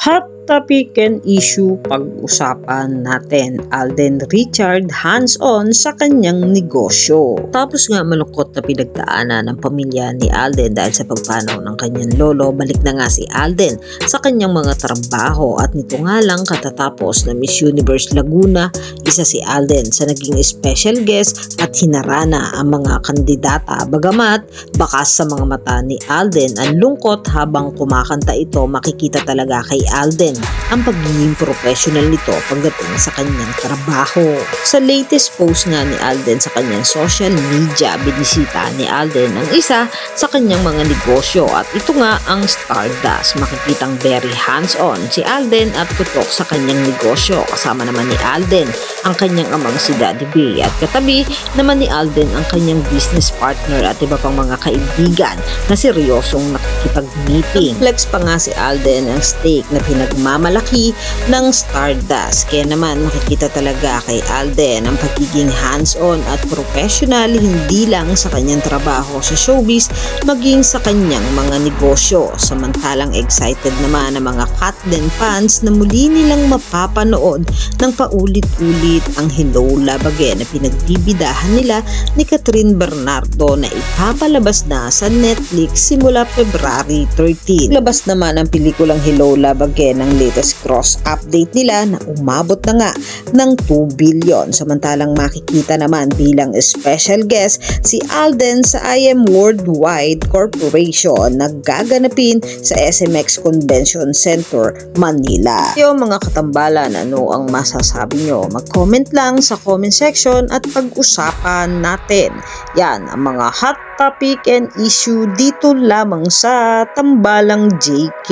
Hot topic and issue pag-usapan natin. Alden Richard hands-on sa kanyang negosyo. Tapos nga malungkot na pinagdaanan ng pamilya ni Alden dahil sa pagpanaw ng kanyang lolo, balik na nga si Alden sa kanyang mga trabaho at nito nga lang katatapos na Miss Universe Laguna, isa si Alden sa naging special guest at hinarana ang mga kandidata. Bagamat bakas sa mga mata ni Alden ang lungkot habang kumakanta ito, makikita talaga kay Alden ang pagiging professional nito pagdating sa kanyang trabaho. Sa latest post nga ni Alden sa kanyang social media, binisita ni Alden ang isa sa kanyang mga negosyo at ito nga ang Stardust. Makikitang very hands-on si Alden at tutok sa kanyang negosyo. Kasama naman ni Alden ang kanyang amang si Daddy B at katabi naman ni Alden ang kanyang business partner at iba pang mga kaibigan na seryosong nakikipag-meeting. Flex pa nga si Alden ang stake na pinagmamalaki ng Stardust. Kaya naman makikita talaga kay Alden ang pagiging hands-on at professional hindi lang sa kanyang trabaho sa showbiz maging sa kanyang mga negosyo. Samantalang excited naman ang mga Katden fans na muli nilang mapapanood ng paulit-ulit ang Hello Love Again na pinagbibidahan nila ni Catherine Bernardo na ipapalabas na sa Netflix simula February 13. Labas naman ang pelikulang Hello Love Again ang latest cross update nila na umabot na nga ng 2 billion. Samantalang makikita naman bilang special guest si Alden sa IM Worldwide Corporation na gaganapin sa SMX Convention Center, Manila. Yung mga katambalan, ano ang masasabi nyo? Mag-comment lang sa comment section at pag-usapan natin. Yan ang mga hot topic and issue dito lamang sa Tambalang JK.